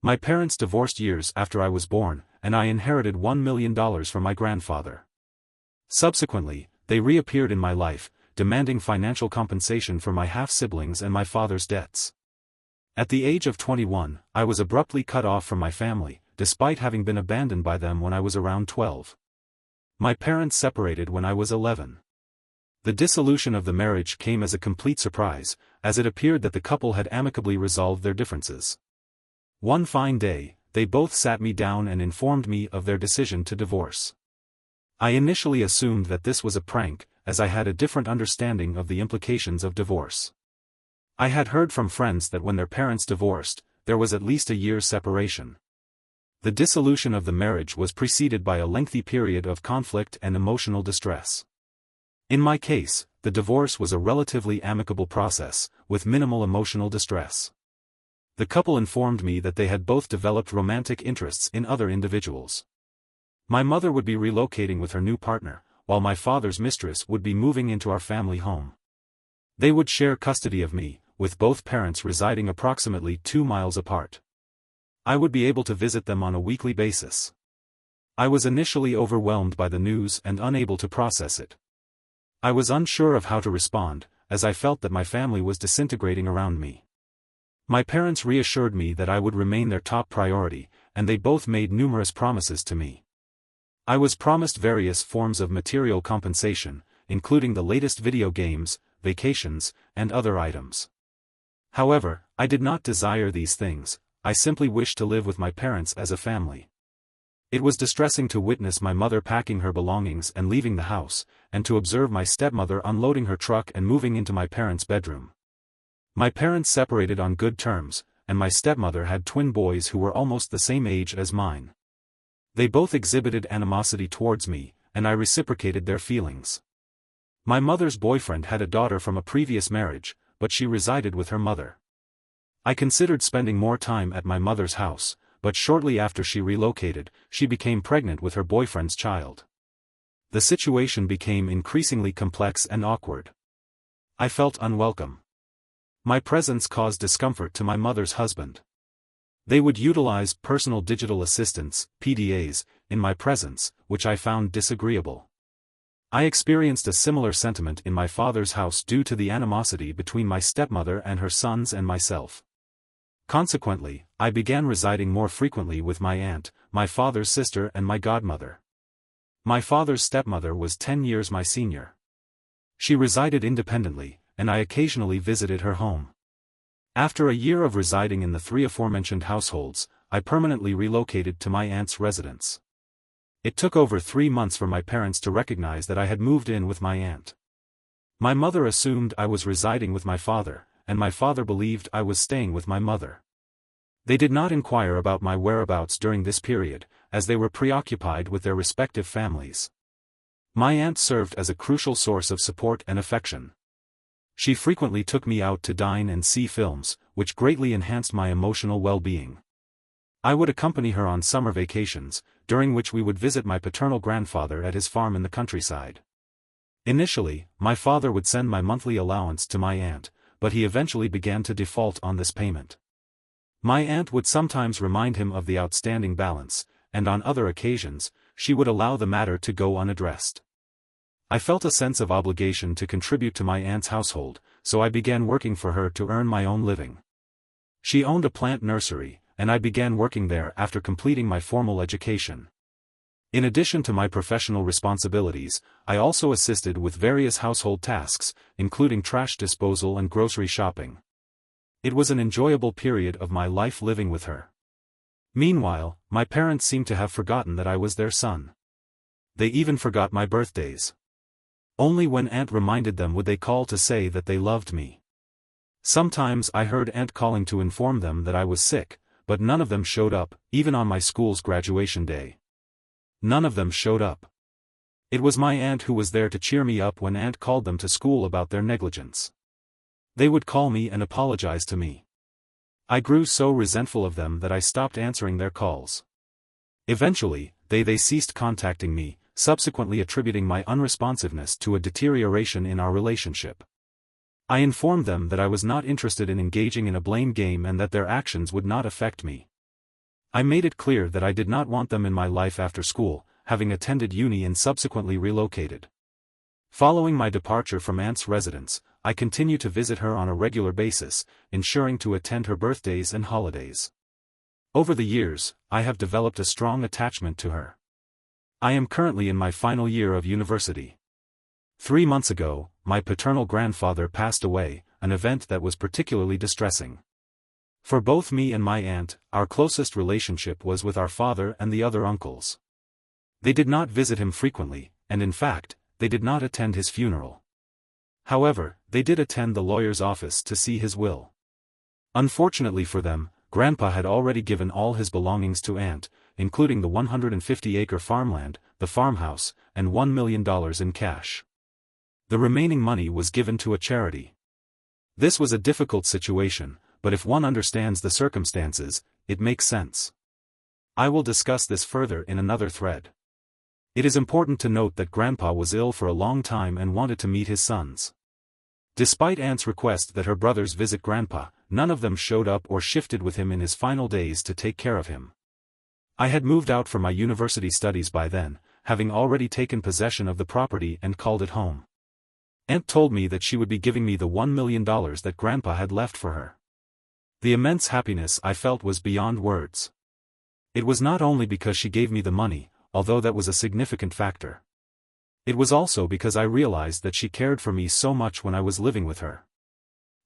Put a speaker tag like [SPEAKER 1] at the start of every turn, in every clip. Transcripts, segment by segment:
[SPEAKER 1] My parents divorced years after I was born, and I inherited $1 million from my grandfather. Subsequently, they reappeared in my life, demanding financial compensation for my half-siblings and my father's debts. At the age of 21, I was abruptly cut off from my family, despite having been abandoned by them when I was around 12. My parents separated when I was 11. The dissolution of the marriage came as a complete surprise, as it appeared that the couple had amicably resolved their differences. One fine day, they both sat me down and informed me of their decision to divorce. I initially assumed that this was a prank, as I had a different understanding of the implications of divorce. I had heard from friends that when their parents divorced, there was at least a year's separation. The dissolution of the marriage was preceded by a lengthy period of conflict and emotional distress. In my case, the divorce was a relatively amicable process, with minimal emotional distress. The couple informed me that they had both developed romantic interests in other individuals. My mother would be relocating with her new partner, while my father's mistress would be moving into our family home. They would share custody of me, with both parents residing approximately 2 miles apart. I would be able to visit them on a weekly basis. I was initially overwhelmed by the news and unable to process it. I was unsure of how to respond, as I felt that my family was disintegrating around me. My parents reassured me that I would remain their top priority, and they both made numerous promises to me. I was promised various forms of material compensation, including the latest video games, vacations, and other items. However, I did not desire these things. I simply wished to live with my parents as a family. It was distressing to witness my mother packing her belongings and leaving the house, and to observe my stepmother unloading her truck and moving into my parents' bedroom. My parents separated on good terms, and my stepmother had twin boys who were almost the same age as mine. They both exhibited animosity towards me, and I reciprocated their feelings. My mother's boyfriend had a daughter from a previous marriage, but she resided with her mother. I considered spending more time at my mother's house, but shortly after she relocated, she became pregnant with her boyfriend's child. The situation became increasingly complex and awkward. I felt unwelcome. My presence caused discomfort to my mother's husband. They would utilize personal digital assistants, PDAs, in my presence, which I found disagreeable. I experienced a similar sentiment in my father's house due to the animosity between my stepmother and her sons and myself. Consequently, I began residing more frequently with my aunt, my father's sister and my godmother. My father's stepmother was 10 years my senior. She resided independently, and I occasionally visited her home. After a year of residing in the 3 aforementioned households, I permanently relocated to my aunt's residence. It took over 3 months for my parents to recognize that I had moved in with my aunt. My mother assumed I was residing with my father, and my father believed I was staying with my mother. They did not inquire about my whereabouts during this period, as they were preoccupied with their respective families. My aunt served as a crucial source of support and affection. She frequently took me out to dine and see films, which greatly enhanced my emotional well-being. I would accompany her on summer vacations, during which we would visit my paternal grandfather at his farm in the countryside. Initially, my father would send my monthly allowance to my aunt, but he eventually began to default on this payment. My aunt would sometimes remind him of the outstanding balance, and on other occasions, she would allow the matter to go unaddressed. I felt a sense of obligation to contribute to my aunt's household, so I began working for her to earn my own living. She owned a plant nursery, and I began working there after completing my formal education. In addition to my professional responsibilities, I also assisted with various household tasks, including trash disposal and grocery shopping. It was an enjoyable period of my life living with her. Meanwhile, my parents seemed to have forgotten that I was their son. They even forgot my birthdays. Only when Aunt reminded them would they call to say that they loved me. Sometimes I heard Aunt calling to inform them that I was sick, but none of them showed up, even on my school's graduation day. None of them showed up. It was my aunt who was there to cheer me up when Aunt called them to school about their negligence. They would call me and apologize to me. I grew so resentful of them that I stopped answering their calls. Eventually, they ceased contacting me, subsequently attributing my unresponsiveness to a deterioration in our relationship. I informed them that I was not interested in engaging in a blame game and that their actions would not affect me. I made it clear that I did not want them in my life after school, having attended uni and subsequently relocated. Following my departure from Aunt's residence, I continue to visit her on a regular basis, ensuring to attend her birthdays and holidays. Over the years, I have developed a strong attachment to her. I am currently in my final year of university. 3 months ago, my paternal grandfather passed away, an event that was particularly distressing. For both me and my aunt, our closest relationship was with our father and the other uncles. They did not visit him frequently, and in fact, they did not attend his funeral. However, they did attend the lawyer's office to see his will. Unfortunately for them, Grandpa had already given all his belongings to Aunt, including the 150-acre farmland, the farmhouse, and $1 million in cash. The remaining money was given to a charity. This was a difficult situation, but if one understands the circumstances, it makes sense. I will discuss this further in another thread. It is important to note that Grandpa was ill for a long time and wanted to meet his sons. Despite Aunt's request that her brothers visit Grandpa, none of them showed up or shifted with him in his final days to take care of him. I had moved out for my university studies by then, having already taken possession of the property and called it home. Aunt told me that she would be giving me the $1 million that Grandpa had left for her. The immense happiness I felt was beyond words. It was not only because she gave me the money, although that was a significant factor. It was also because I realized that she cared for me so much when I was living with her.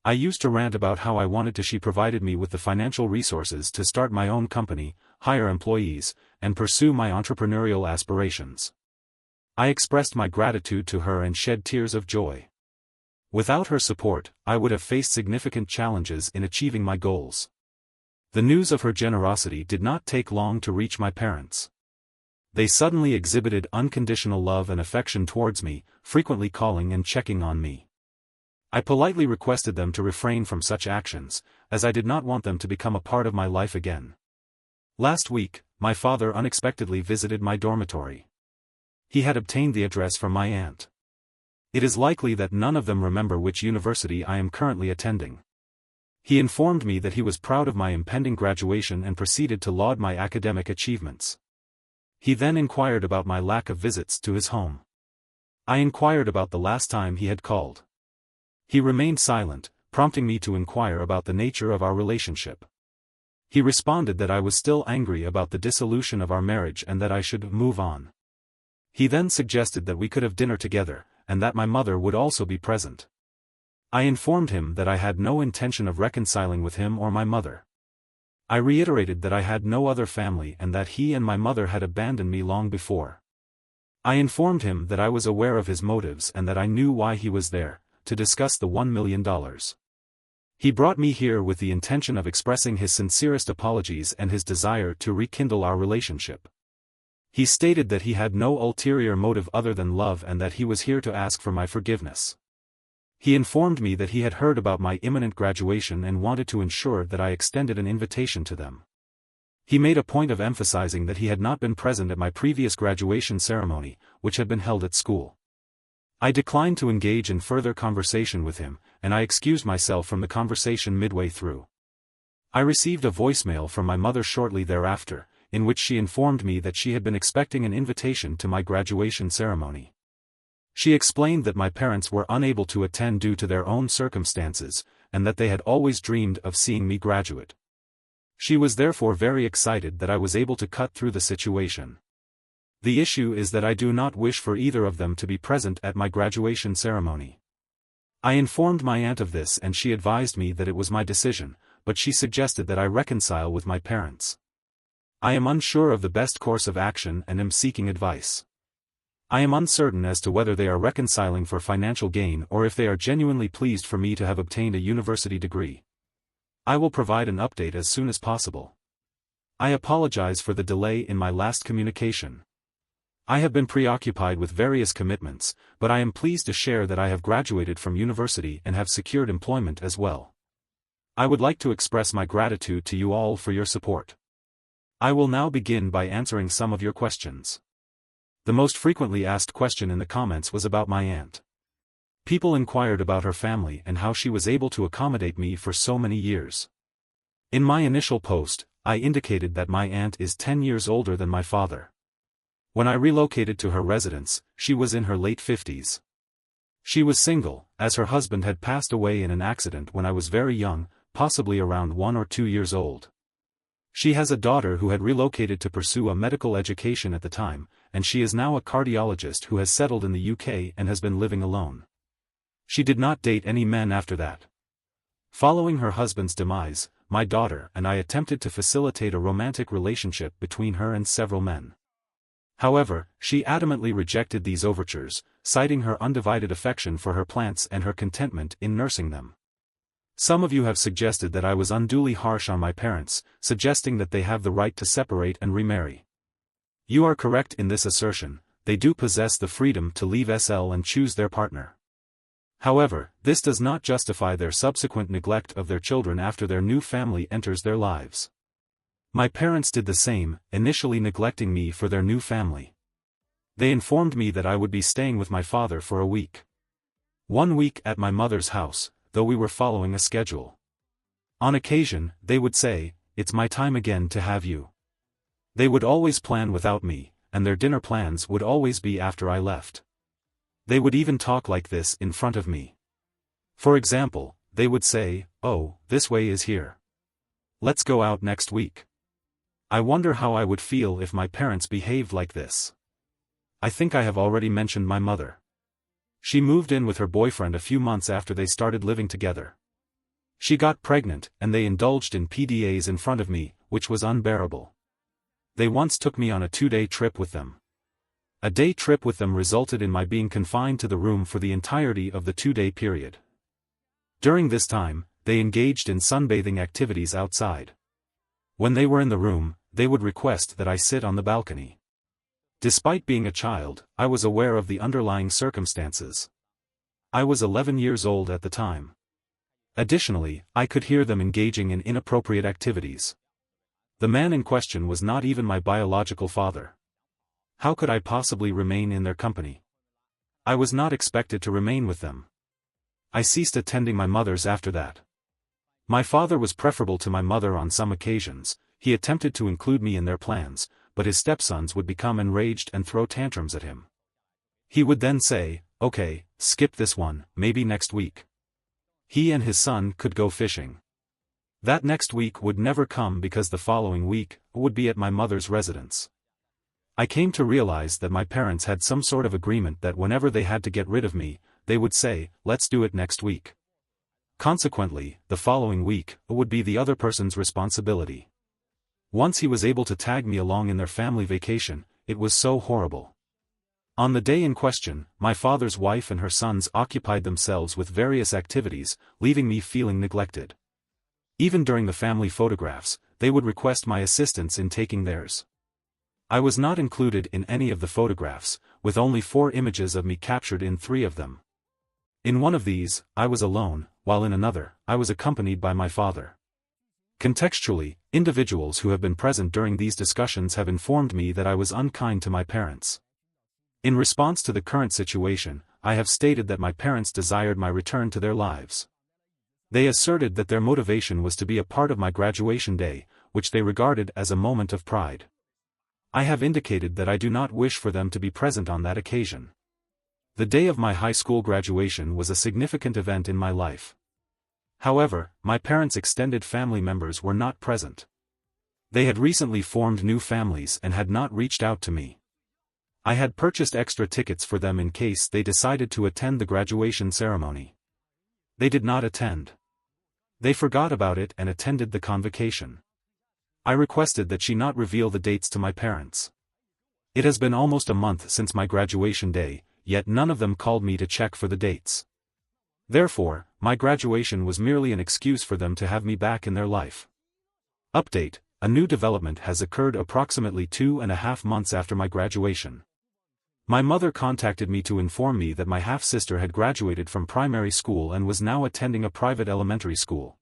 [SPEAKER 1] I used to rant about how I wanted to she provided me with the financial resources to start my own company, hire employees, and pursue my entrepreneurial aspirations. I expressed my gratitude to her and shed tears of joy. Without her support, I would have faced significant challenges in achieving my goals. The news of her generosity did not take long to reach my parents. They suddenly exhibited unconditional love and affection towards me, frequently calling and checking on me. I politely requested them to refrain from such actions, as I did not want them to become a part of my life again. Last week, my father unexpectedly visited my dormitory. He had obtained the address from my aunt. It is likely that none of them remember which university I am currently attending. He informed me that he was proud of my impending graduation and proceeded to laud my academic achievements. He then inquired about my lack of visits to his home. I inquired about the last time he had called. He remained silent, prompting me to inquire about the nature of our relationship. He responded that I was still angry about the dissolution of our marriage and that I should move on. He then suggested that we could have dinner together, and that my mother would also be present. I informed him that I had no intention of reconciling with him or my mother. I reiterated that I had no other family and that he and my mother had abandoned me long before. I informed him that I was aware of his motives and that I knew why he was there, to discuss the $1 million. He brought me here with the intention of expressing his sincerest apologies and his desire to rekindle our relationship. He stated that he had no ulterior motive other than love and that he was here to ask for my forgiveness. He informed me that he had heard about my imminent graduation and wanted to ensure that I extended an invitation to them. He made a point of emphasizing that he had not been present at my previous graduation ceremony, which had been held at school. I declined to engage in further conversation with him, and I excused myself from the conversation midway through. I received a voicemail from my mother shortly thereafter, in which she informed me that she had been expecting an invitation to my graduation ceremony. She explained that my parents were unable to attend due to their own circumstances, and that they had always dreamed of seeing me graduate. She was therefore very excited that I was able to cut through the situation. The issue is that I do not wish for either of them to be present at my graduation ceremony. I informed my aunt of this and she advised me that it was my decision, but she suggested that I reconcile with my parents. I am unsure of the best course of action and am seeking advice. I am uncertain as to whether they are reconciling for financial gain or if they are genuinely pleased for me to have obtained a university degree. I will provide an update as soon as possible. I apologize for the delay in my last communication. I have been preoccupied with various commitments, but I am pleased to share that I have graduated from university and have secured employment as well. I would like to express my gratitude to you all for your support. I will now begin by answering some of your questions. The most frequently asked question in the comments was about my aunt. People inquired about her family and how she was able to accommodate me for so many years. In my initial post, I indicated that my aunt is 10 years older than my father. When I relocated to her residence, she was in her late 50s. She was single, as her husband had passed away in an accident when I was very young, possibly around 1 or 2 years old. She has a daughter who had relocated to pursue a medical education at the time, and she is now a cardiologist who has settled in the UK and has been living alone. She did not date any men after that. Following her husband's demise, my daughter and I attempted to facilitate a romantic relationship between her and several men. However, she adamantly rejected these overtures, citing her undivided affection for her plants and her contentment in nursing them. Some of you have suggested that I was unduly harsh on my parents, suggesting that they have the right to separate and remarry. You are correct in this assertion, they do possess the freedom to leave SL and choose their partner. However, this does not justify their subsequent neglect of their children after their new family enters their lives. My parents did the same, initially neglecting me for their new family. They informed me that I would be staying with my father for a week. 1 week at my mother's house, though we were following a schedule. On occasion, they would say, "It's my time again to have you." They would always plan without me, and their dinner plans would always be after I left. They would even talk like this in front of me. For example, they would say, "Oh, this way is here. Let's go out next week." I wonder how I would feel if my parents behaved like this. I think I have already mentioned my mother. She moved in with her boyfriend a few months after they started living together. She got pregnant, and they indulged in PDAs in front of me, which was unbearable. They once took me on a 2-day trip with them. A day trip with them resulted in my being confined to the room for the entirety of the 2-day period. During this time, they engaged in sunbathing activities outside. When they were in the room, they would request that I sit on the balcony. Despite being a child, I was aware of the underlying circumstances. I was 11 years old at the time. Additionally, I could hear them engaging in inappropriate activities. The man in question was not even my biological father. How could I possibly remain in their company? I was not expected to remain with them. I ceased attending my mother's after that. My father was preferable to my mother on some occasions. He attempted to include me in their plans, but his stepsons would become enraged and throw tantrums at him. He would then say, "Okay, skip this one, maybe next week." He and his son could go fishing. That next week would never come because the following week would be at my mother's residence. I came to realize that my parents had some sort of agreement that whenever they had to get rid of me, they would say, "Let's do it next week." Consequently, the following week would be the other person's responsibility. Once he was able to tag me along in their family vacation, it was so horrible. On the day in question, my father's wife and her sons occupied themselves with various activities, leaving me feeling neglected. Even during the family photographs, they would request my assistance in taking theirs. I was not included in any of the photographs, with only 4 images of me captured in 3 of them. In one of these, I was alone, while in another, I was accompanied by my father. Contextually, individuals who have been present during these discussions have informed me that I was unkind to my parents. In response to the current situation, I have stated that my parents desired my return to their lives. They asserted that their motivation was to be a part of my graduation day, which they regarded as a moment of pride. I have indicated that I do not wish for them to be present on that occasion. The day of my high school graduation was a significant event in my life. However, my parents' extended family members were not present. They had recently formed new families and had not reached out to me. I had purchased extra tickets for them in case they decided to attend the graduation ceremony. They did not attend. They forgot about it and attended the convocation. I requested that she not reveal the dates to my parents. It has been almost a month since my graduation day, yet none of them called me to check for the dates. Therefore, my graduation was merely an excuse for them to have me back in their life. Update: a new development has occurred approximately 2.5 months after my graduation. My mother contacted me to inform me that my half-sister had graduated from primary school and was now attending a private elementary school.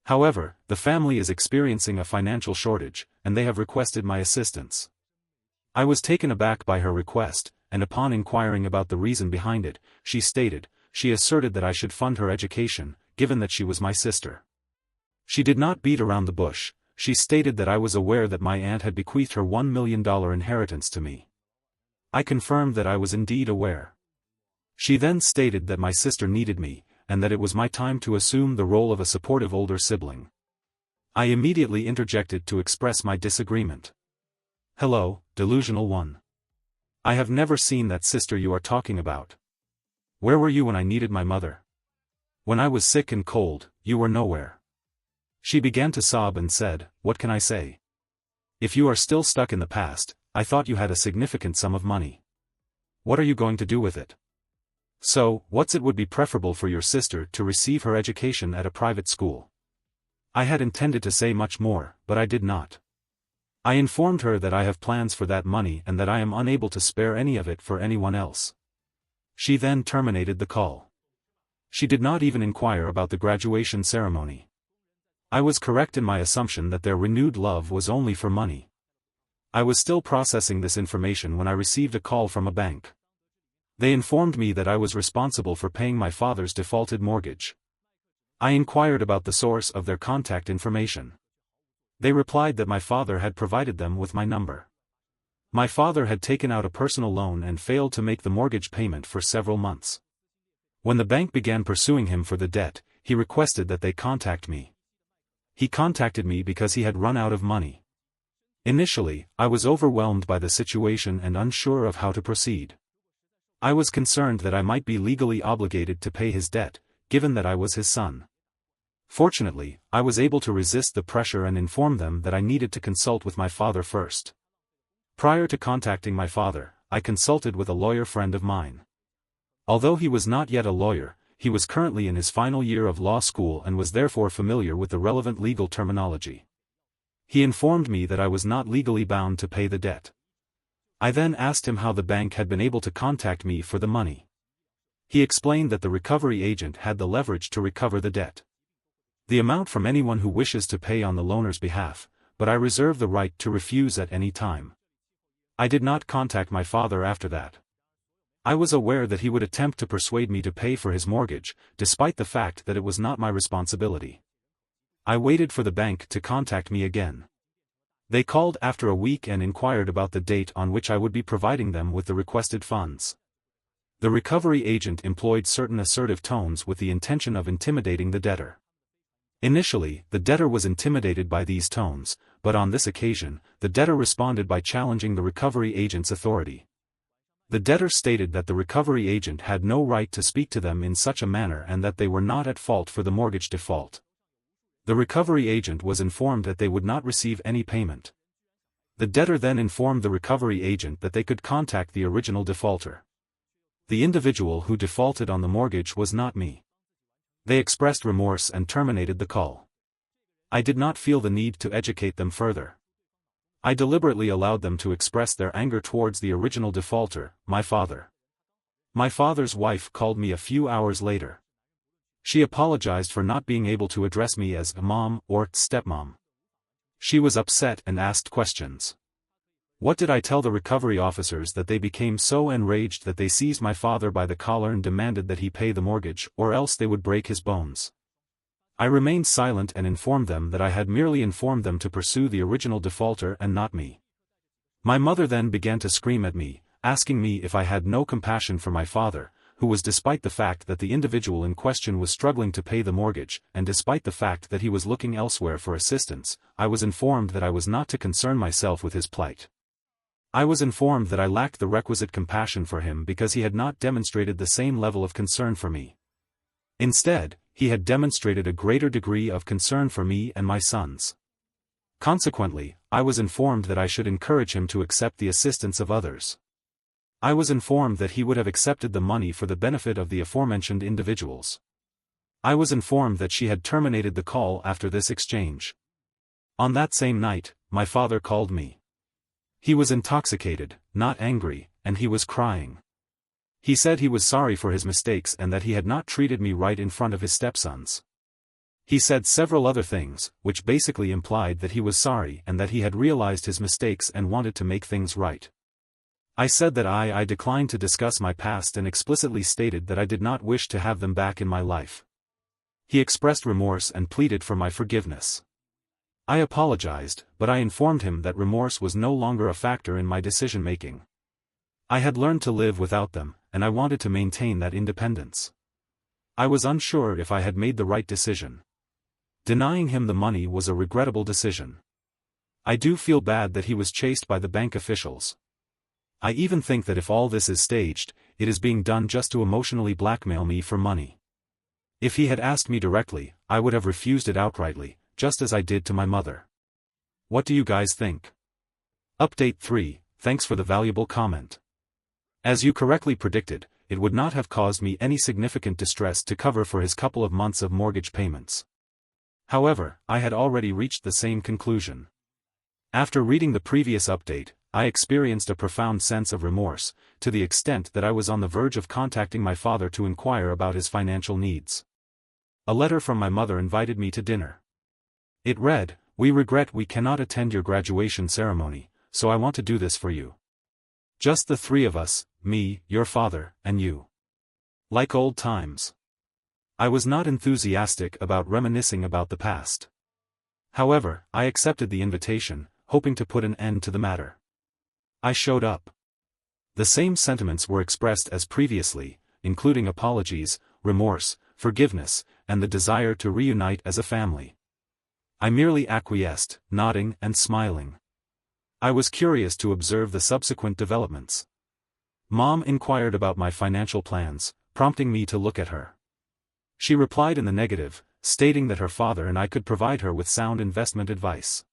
[SPEAKER 1] However, the family is experiencing a financial shortage, and they have requested my assistance. I was taken aback by her request, and upon inquiring about the reason behind it, she asserted that I should fund her education, given that she was my sister. She did not beat around the bush, she stated that I was aware that my aunt had bequeathed her $1 million inheritance to me. I confirmed that I was indeed aware. She then stated that my sister needed me, and that it was my time to assume the role of a supportive older sibling. I immediately interjected to express my disagreement. "Hello, delusional one. I have never seen that sister you are talking about. Where were you when I needed my mother? When I was sick and cold, you were nowhere." She began to sob and said, "What can I say? If you are still stuck in the past, I thought you had a significant sum of money. What are you going to do with it? So, it would be preferable for your sister to receive her education at a private school." I had intended to say much more, but I did not. I informed her that I have plans for that money and that I am unable to spare any of it for anyone else. She then terminated the call. She did not even inquire about the graduation ceremony. I was correct in my assumption that their renewed love was only for money. I was still processing this information when I received a call from a bank. They informed me that I was responsible for paying my father's defaulted mortgage. I inquired about the source of their contact information. They replied that my father had provided them with my number. My father had taken out a personal loan and failed to make the mortgage payment for several months. When the bank began pursuing him for the debt, he requested that they contact me. He contacted me because he had run out of money. Initially, I was overwhelmed by the situation and unsure of how to proceed. I was concerned that I might be legally obligated to pay his debt, given that I was his son. Fortunately, I was able to resist the pressure and inform them that I needed to consult with my father first. Prior to contacting my father, I consulted with a lawyer friend of mine. Although he was not yet a lawyer, he was currently in his final year of law school and was therefore familiar with the relevant legal terminology. He informed me that I was not legally bound to pay the debt. I then asked him how the bank had been able to contact me for the money. He explained that the recovery agent had the leverage to recover the debt. The amount from anyone who wishes to pay on the loaner's behalf, but I reserve the right to refuse at any time. I did not contact my father after that. I was aware that he would attempt to persuade me to pay for his mortgage, despite the fact that it was not my responsibility. I waited for the bank to contact me again. They called after a week and inquired about the date on which I would be providing them with the requested funds. The recovery agent employed certain assertive tones with the intention of intimidating the debtor. Initially, the debtor was intimidated by these tones, but on this occasion, the debtor responded by challenging the recovery agent's authority. The debtor stated that the recovery agent had no right to speak to them in such a manner and that they were not at fault for the mortgage default. The recovery agent was informed that they would not receive any payment. The debtor then informed the recovery agent that they could contact the original defaulter. The individual who defaulted on the mortgage was not me. They expressed remorse and terminated the call. I did not feel the need to educate them further. I deliberately allowed them to express their anger towards the original defaulter, my father. My father's wife called me a few hours later. She apologized for not being able to address me as mom or stepmom. She was upset and asked questions. What did I tell the recovery officers that they became so enraged that they seized my father by the collar and demanded that he pay the mortgage, or else they would break his bones? I remained silent and informed them that I had merely informed them to pursue the original defaulter and not me. My mother then began to scream at me, asking me if I had no compassion for my father, who was, despite the fact that the individual in question was struggling to pay the mortgage, and despite the fact that he was looking elsewhere for assistance, I was informed that I was not to concern myself with his plight. I was informed that I lacked the requisite compassion for him because he had not demonstrated the same level of concern for me. Instead, he had demonstrated a greater degree of concern for me and my sons. Consequently, I was informed that I should encourage him to accept the assistance of others. I was informed that he would have accepted the money for the benefit of the aforementioned individuals. I was informed that she had terminated the call after this exchange. On that same night, my father called me. He was intoxicated, not angry, and he was crying. He said he was sorry for his mistakes and that he had not treated me right in front of his stepsons. He said several other things, which basically implied that he was sorry and that he had realized his mistakes and wanted to make things right. I said that I declined to discuss my past and explicitly stated that I did not wish to have them back in my life. He expressed remorse and pleaded for my forgiveness. I apologized, but I informed him that remorse was no longer a factor in my decision-making. I had learned to live without them, and I wanted to maintain that independence. I was unsure if I had made the right decision. Denying him the money was a regrettable decision. I do feel bad that he was chased by the bank officials. I even think that if all this is staged, it is being done just to emotionally blackmail me for money. If he had asked me directly, I would have refused it outrightly, just as I did to my mother. What do you guys think? Update 3, thanks for the valuable comment. As you correctly predicted, it would not have caused me any significant distress to cover for his couple of months of mortgage payments. However, I had already reached the same conclusion. After reading the previous update, I experienced a profound sense of remorse, to the extent that I was on the verge of contacting my father to inquire about his financial needs. A letter from my mother invited me to dinner. It read, "We regret we cannot attend your graduation ceremony, so I want to do this for you. Just the three of us, me, your father, and you. Like old times." I was not enthusiastic about reminiscing about the past. However, I accepted the invitation, hoping to put an end to the matter. I showed up. The same sentiments were expressed as previously, including apologies, remorse, forgiveness, and the desire to reunite as a family. I merely acquiesced, nodding and smiling. I was curious to observe the subsequent developments. Mom inquired about my financial plans, prompting me to look at her. She replied in the negative, stating that her father and I could provide her with sound investment advice.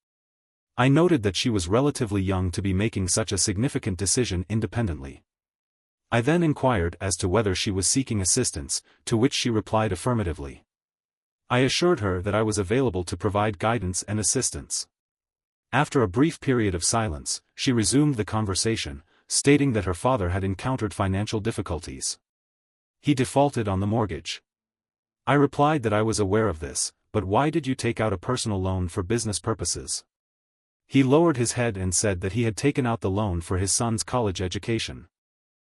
[SPEAKER 1] I noted that she was relatively young to be making such a significant decision independently. I then inquired as to whether she was seeking assistance, to which she replied affirmatively. I assured her that I was available to provide guidance and assistance. After a brief period of silence, she resumed the conversation, stating that her father had encountered financial difficulties. He defaulted on the mortgage. I replied that I was aware of this, but why did you take out a personal loan for business purposes? He lowered his head and said that he had taken out the loan for his son's college education.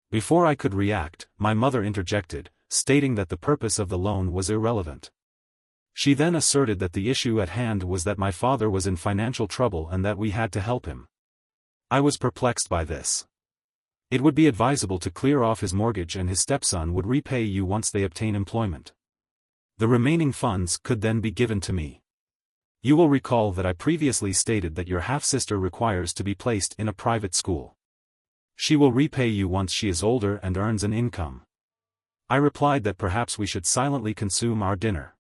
[SPEAKER 1] Before I could react, my mother interjected, stating that the purpose of the loan was irrelevant. She then asserted that the issue at hand was that my father was in financial trouble and that we had to help him. I was perplexed by this. It would be advisable to clear off his mortgage and his stepson would repay you once they obtain employment. The remaining funds could then be given to me. You will recall that I previously stated that your half-sister requires to be placed in a private school. She will repay you once she is older and earns an income. I replied that perhaps we should silently consume our dinner.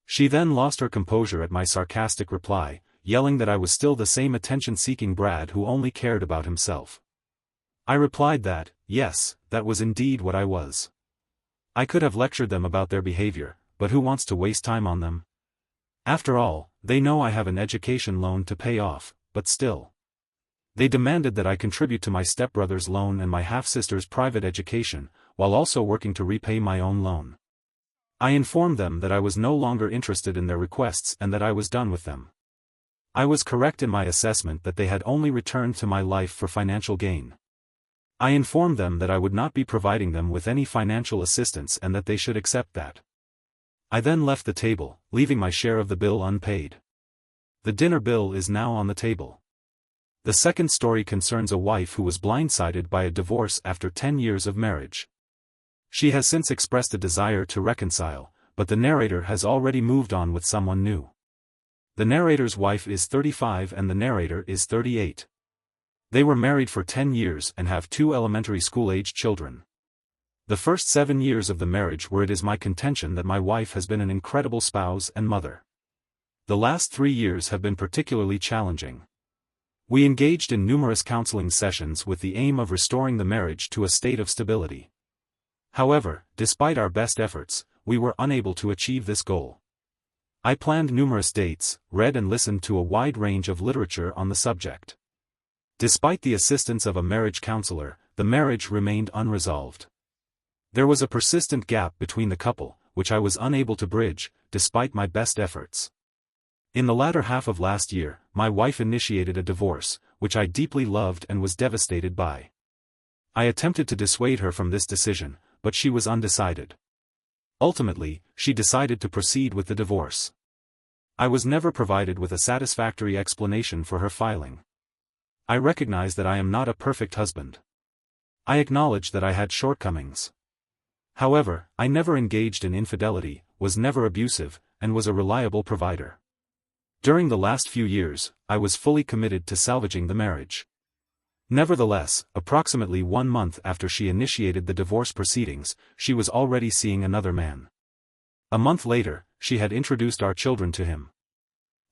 [SPEAKER 1] She then lost her composure at my sarcastic reply, yelling that I was still the same attention-seeking Brad who only cared about himself. I replied that, yes, that was indeed what I was. I could have lectured them about their behavior, but who wants to waste time on them? After all, they know I have an education loan to pay off, but still. They demanded that I contribute to my stepbrother's loan and my half-sister's private education, while also working to repay my own loan. I informed them that I was no longer interested in their requests and that I was done with them. I was correct in my assessment that they had only returned to my life for financial gain. I informed them that I would not be providing them with any financial assistance and that they should accept that. I then left the table, leaving my share of the bill unpaid. The dinner bill is now on the table. The second story concerns a wife who was blindsided by a divorce after 10 years of marriage. She has since expressed a desire to reconcile, but the narrator has already moved on with someone new. The narrator's wife is 35 and the narrator is 38. They were married for 10 years and have 2 elementary school-age children. The first 7 years of the marriage were it is my contention that my wife has been an incredible spouse and mother. The last 3 years have been particularly challenging. We engaged in numerous counseling sessions with the aim of restoring the marriage to a state of stability. However, despite our best efforts, we were unable to achieve this goal. I planned numerous dates, read and listened to a wide range of literature on the subject. Despite the assistance of a marriage counselor, the marriage remained unresolved. There was a persistent gap between the couple, which I was unable to bridge, despite my best efforts. In the latter half of last year, my wife initiated a divorce, which I deeply loved and was devastated by. I attempted to dissuade her from this decision, but she was undecided. Ultimately, she decided to proceed with the divorce. I was never provided with a satisfactory explanation for her filing. I recognize that I am not a perfect husband. I acknowledge that I had shortcomings. However, I never engaged in infidelity, was never abusive, and was a reliable provider. During the last few years, I was fully committed to salvaging the marriage. Nevertheless, approximately 1 month after she initiated the divorce proceedings, she was already seeing another man. A month later, she had introduced our children to him.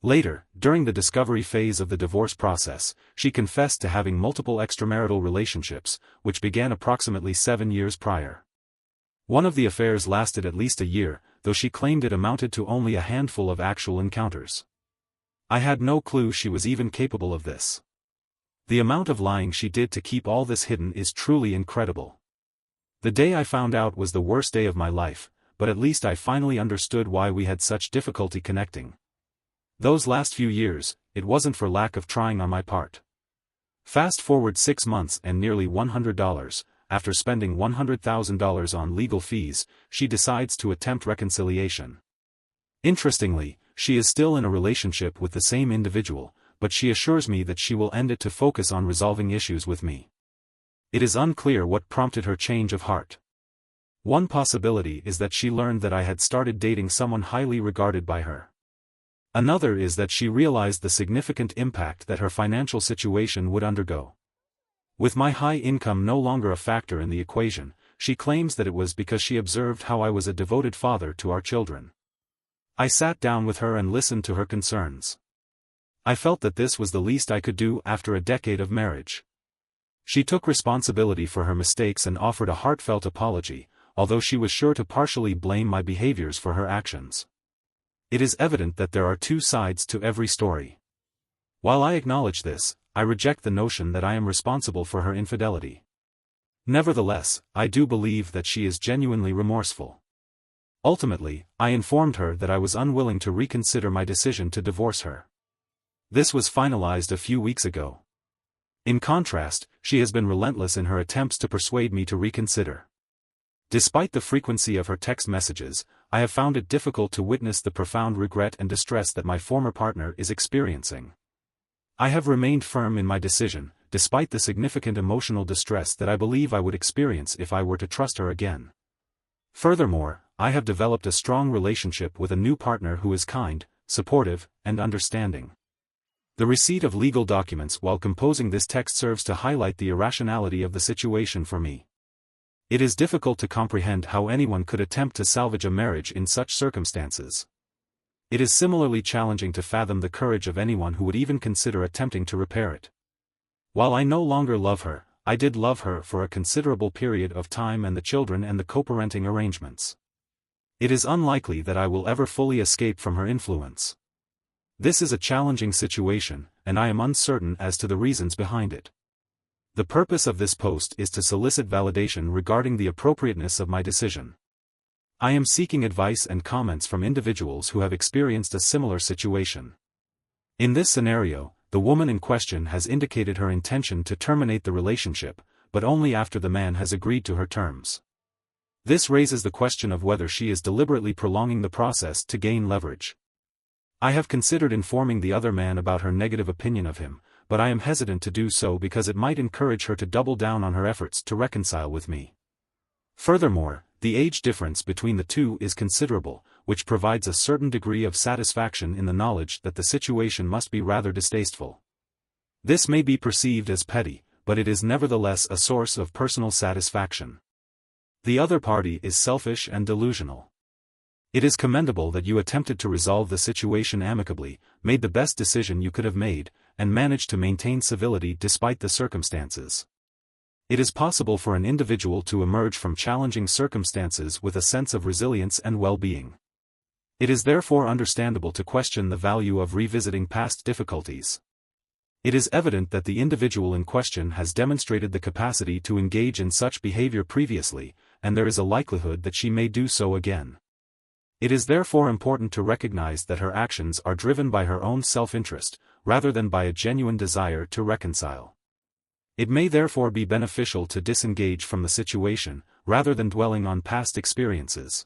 [SPEAKER 1] Later, during the discovery phase of the divorce process, she confessed to having multiple extramarital relationships, which began approximately 7 years prior. One of the affairs lasted at least a year, though she claimed it amounted to only a handful of actual encounters. I had no clue she was even capable of this. The amount of lying she did to keep all this hidden is truly incredible. The day I found out was the worst day of my life, but at least I finally understood why we had such difficulty connecting. Those last few years, it wasn't for lack of trying on my part. Fast forward 6 months and nearly $100, after spending $100,000 on legal fees, she decides to attempt reconciliation. Interestingly, she is still in a relationship with the same individual, but she assures me that she will end it to focus on resolving issues with me. It is unclear what prompted her change of heart. One possibility is that she learned that I had started dating someone highly regarded by her. Another is that she realized the significant impact that her financial situation would undergo. With my high income no longer a factor in the equation, she claims that it was because she observed how I was a devoted father to our children. I sat down with her and listened to her concerns. I felt that this was the least I could do after a decade of marriage. She took responsibility for her mistakes and offered a heartfelt apology, although she was sure to partially blame my behaviors for her actions. It is evident that there are 2 sides to every story. While I acknowledge this, I reject the notion that I am responsible for her infidelity. Nevertheless, I do believe that she is genuinely remorseful. Ultimately, I informed her that I was unwilling to reconsider my decision to divorce her. This was finalized a few weeks ago. In contrast, she has been relentless in her attempts to persuade me to reconsider. Despite the frequency of her text messages, I have found it difficult to witness the profound regret and distress that my former partner is experiencing. I have remained firm in my decision, despite the significant emotional distress that I believe I would experience if I were to trust her again. Furthermore, I have developed a strong relationship with a new partner who is kind, supportive, and understanding. The receipt of legal documents while composing this text serves to highlight the irrationality of the situation for me. It is difficult to comprehend how anyone could attempt to salvage a marriage in such circumstances. It is similarly challenging to fathom the courage of anyone who would even consider attempting to repair it. While I no longer love her, I did love her for a considerable period of time and the children and the co-parenting arrangements. It is unlikely that I will ever fully escape from her influence. This is a challenging situation, and I am uncertain as to the reasons behind it. The purpose of this post is to solicit validation regarding the appropriateness of my decision. I am seeking advice and comments from individuals who have experienced a similar situation. In this scenario, the woman in question has indicated her intention to terminate the relationship, but only after the man has agreed to her terms. This raises the question of whether she is deliberately prolonging the process to gain leverage. I have considered informing the other man about her negative opinion of him, but I am hesitant to do so because it might encourage her to double down on her efforts to reconcile with me. Furthermore, the age difference between the two is considerable, which provides a certain degree of satisfaction in the knowledge that the situation must be rather distasteful. This may be perceived as petty, but it is nevertheless a source of personal satisfaction. The other party is selfish and delusional. It is commendable that you attempted to resolve the situation amicably, made the best decision you could have made, and managed to maintain civility despite the circumstances. It is possible for an individual to emerge from challenging circumstances with a sense of resilience and well-being. It is therefore understandable to question the value of revisiting past difficulties. It is evident that the individual in question has demonstrated the capacity to engage in such behavior previously, and there is a likelihood that she may do so again. It is therefore important to recognize that her actions are driven by her own self-interest, rather than by a genuine desire to reconcile. It may therefore be beneficial to disengage from the situation, rather than dwelling on past experiences.